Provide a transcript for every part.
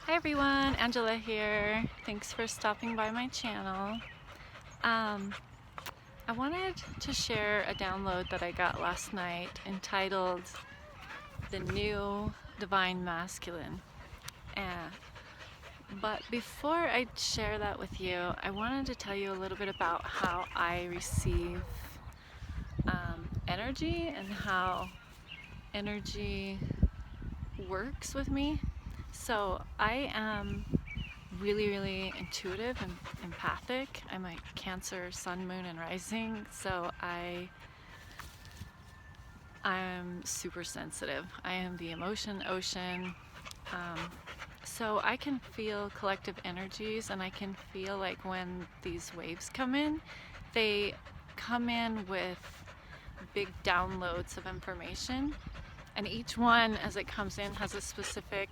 Hi everyone, Angela here. Thanks for stopping by my channel. I wanted to share a download that I got last night entitled The New Divine Masculine. Uh, but before I share that with you, I wanted to tell you a little bit about how I receive energy and how energy works with me. So I am really intuitive and empathic. I'm a Cancer sun, moon, and rising, so I'm super sensitive. I am the emotion ocean. So I can feel collective energies, and I can feel like when these waves come in, they come in with big downloads of information, and each one as it comes in has a specific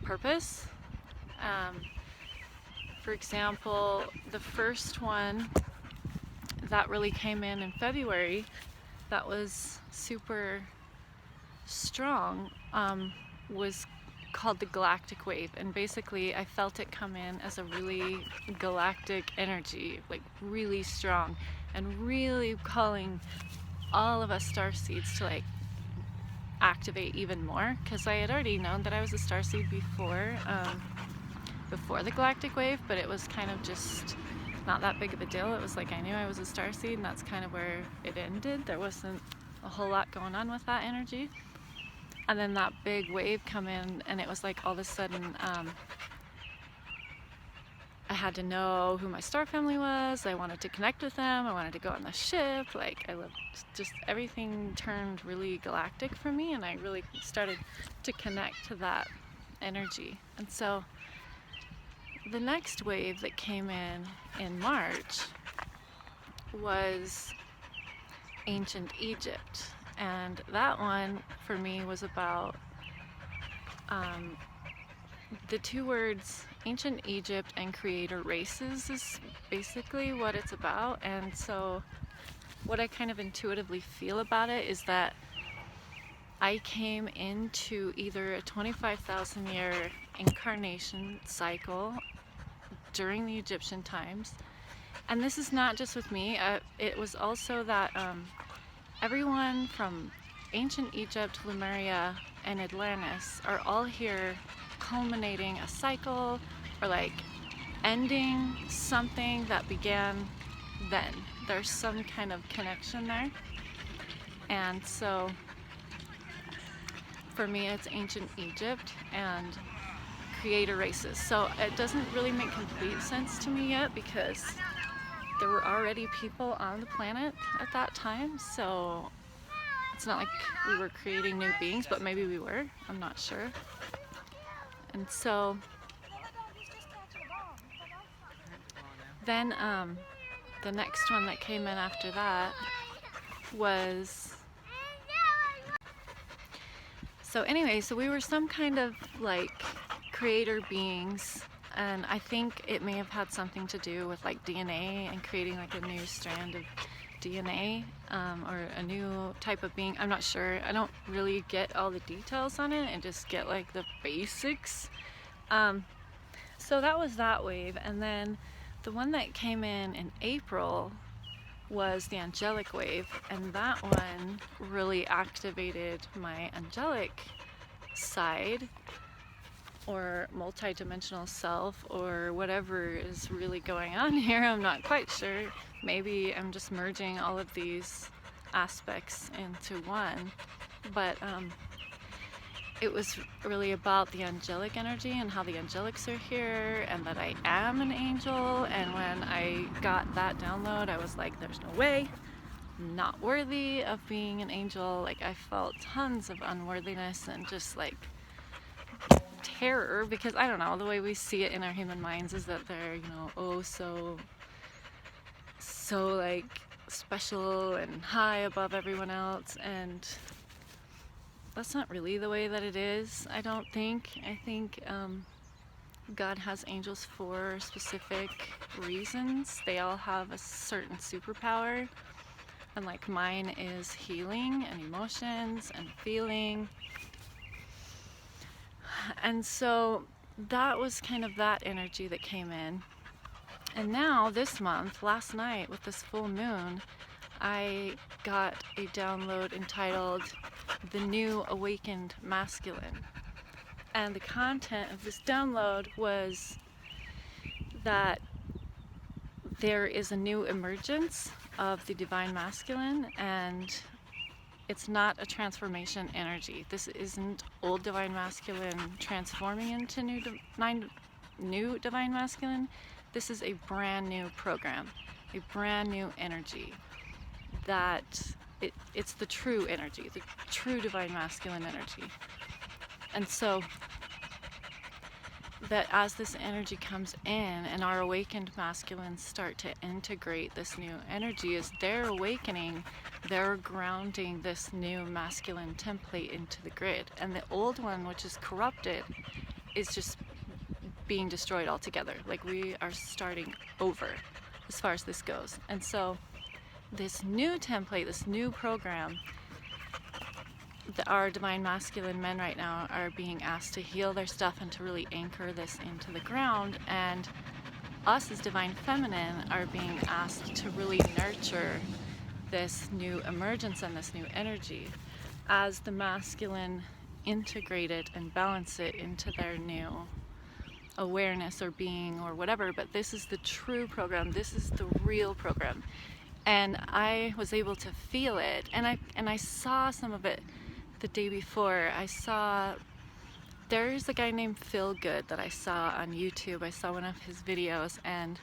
purpose. For example, the first one that really came in February that was super strong was called the galactic wave, and basically I felt it come in as a really galactic energy, like really strong, and really calling all of us starseeds to activate even more, because I had already known that I was a starseed before the galactic wave, but it was kind of just not that big of a deal. It was like I knew I was a starseed, and that's kind of where it ended. There wasn't a whole lot going on with that energy. And then that big wave come in, and it was like all of a sudden I had to know who my star family was. I wanted to connect with them. I wanted to go on the ship. I loved just everything turned really galactic for me, and I really started to connect to that energy. And so the next wave that came in March was ancient Egypt, and that one for me was about the two words ancient Egypt and creator races is basically what it's about. And so what I kind of intuitively feel about it is that I came into either a 25,000 year incarnation cycle during the Egyptian times. And this is not just with me, it was also that everyone from ancient Egypt, Lemuria, and Atlantis are all here culminating a cycle, or ending something that began then. There's some kind of connection there. And so for me it's ancient Egypt and creator races. So it doesn't really make complete sense to me yet, because there were already people on the planet at that time, so it's not like we were creating new beings, but maybe we were, I'm not sure. And so then the next one that came in after that was, so we were some kind of creator beings, and I think it may have had something to do with DNA and creating a new strand of DNA, or a new type of being. I'm not sure. I don't really get all the details on it, and just get the basics. So that was that wave, and then the one that came in April was the angelic wave, and that one really activated my angelic side, or multi-dimensional self, or whatever is really going on here. I'm not quite sure. Maybe I'm just merging all of these aspects into one, but it was really about the angelic energy and how the angelics are here, and that I am an angel. And when I got that download, I was like, there's no way, I'm not worthy of being an angel. I felt tons of unworthiness and just terror, because I don't know, the way we see it in our human minds is that they're, oh so special and high above everyone else, and that's not really the way that it is, I don't think. I think God has angels for specific reasons. They all have a certain superpower, and mine is healing and emotions and feeling. And so that was kind of that energy that came in. And now this month, last night with this full moon, I got a download entitled The New Awakened Masculine. And the content of this download was that there is a new emergence of the divine masculine, and it's not a transformation energy. This isn't old divine masculine transforming into new divine masculine. This is a brand new program, a brand new energy that it's the true energy, the true divine masculine energy. And so that as this energy comes in and our awakened masculines start to integrate this new energy, as they're awakening, they're grounding this new masculine template into the grid. And the old one, which is corrupted, is just being destroyed altogether. Like, we are starting over as far as this goes. And so this new template, this new program, our divine masculine men right now are being asked to heal their stuff and to really anchor this into the ground, and us as divine feminine are being asked to really nurture this new emergence and this new energy as the masculine integrate it and balance it into their new awareness or being or whatever. But this is the true program, this is the real program, and I was able to feel it, and I saw some of it the day before. There's a guy named Phil Good that I saw on YouTube. I saw one of his videos, and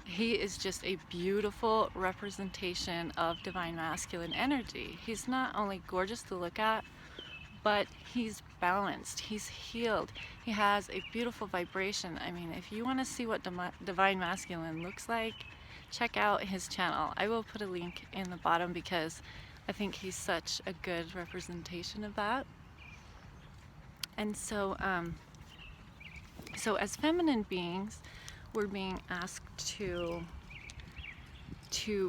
he is just a beautiful representation of divine masculine energy. He's not only gorgeous to look at, but he's balanced, he's healed, he has a beautiful vibration. I mean, if you want to see what divine masculine looks like, check out his channel. I will put a link in the bottom because I think he's such a good representation of that. And so, so as feminine beings, we're being asked to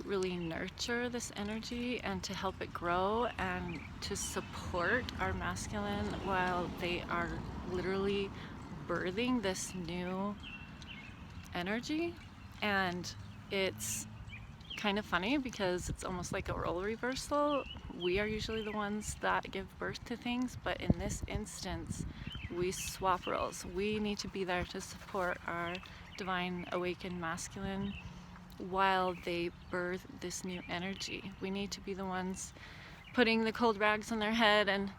really nurture this energy and to help it grow and to support our masculine while they are literally birthing this new energy. And it's kind of funny because it's almost like a role reversal. We are usually the ones that give birth to things, but in this instance we swap roles. We need to be there to support our divine awakened masculine while they birth this new energy. We need to be the ones putting the cold rags on their head and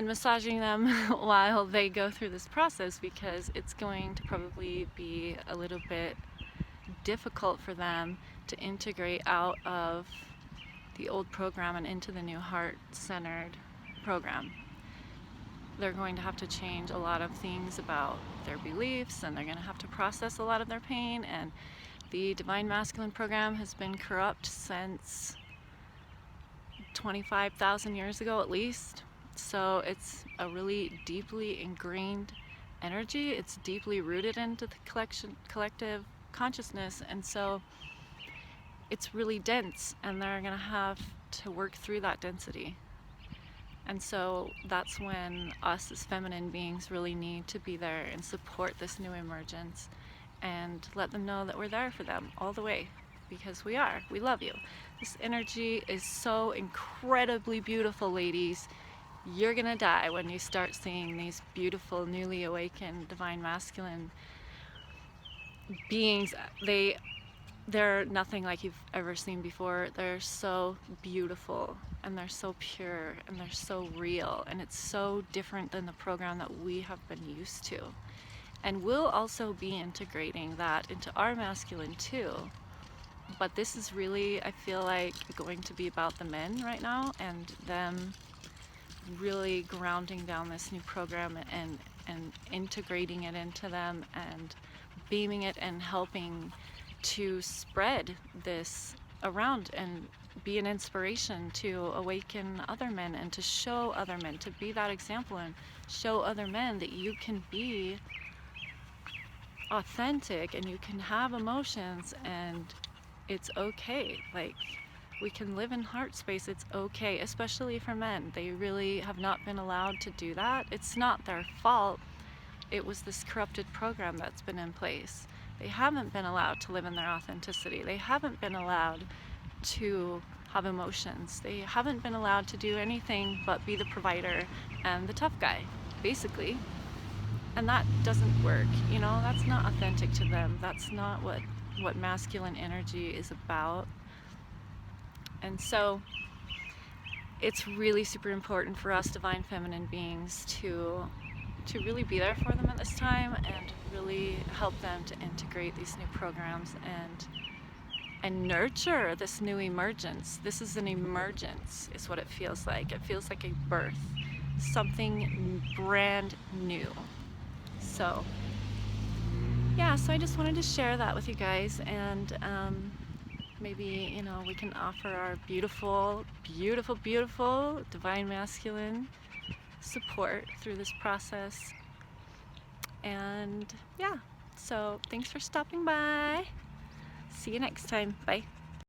massaging them while they go through this process, because it's going to probably be a little bit difficult for them to integrate out of the old program and into the new heart-centered program. They're going to have to change a lot of things about their beliefs, and they're going to have to process a lot of their pain. And the divine masculine program has been corrupt since 25,000 years ago at least. So it's a really deeply ingrained energy. It's deeply rooted into the collective consciousness, and so it's really dense, and they're going to have to work through that density. And so that's when us as feminine beings really need to be there and support this new emergence and let them know that we're there for them all the way, because we love you. This energy is so incredibly beautiful, ladies. You're gonna die when you start seeing these beautiful newly awakened divine masculine beings. They're nothing like you've ever seen before. They're so beautiful, and they're so pure, and they're so real, and it's so different than the program that we have been used to. And we'll also be integrating that into our masculine too. But this is really, I feel like, going to be about the men right now, and them really grounding down this new program and integrating it into them and beaming it and helping to spread this around and be an inspiration to awaken other men and to show other men, to be that example and show other men that you can be authentic and you can have emotions and it's okay. Like, We can live in heart space. It's okay, especially for men. They really have not been allowed to do that. It's not their fault. It was this corrupted program that's been in place. They haven't been allowed to live in their authenticity. They haven't been allowed to have emotions. They haven't been allowed to do anything but be the provider and the tough guy, basically. And that doesn't work, you know, that's not authentic to them. That's not what masculine energy is about. And so it's really super important for us divine feminine beings to really be there for them at this time and really help them to integrate these new programs and nurture this new emergence. This is an emergence, is what it feels like. It feels like a birth, something brand new. So yeah, so I just wanted to share that with you guys, and maybe, you know, we can offer our beautiful, beautiful, beautiful divine masculine support through this process. And yeah, so thanks for stopping by. See you next time. Bye.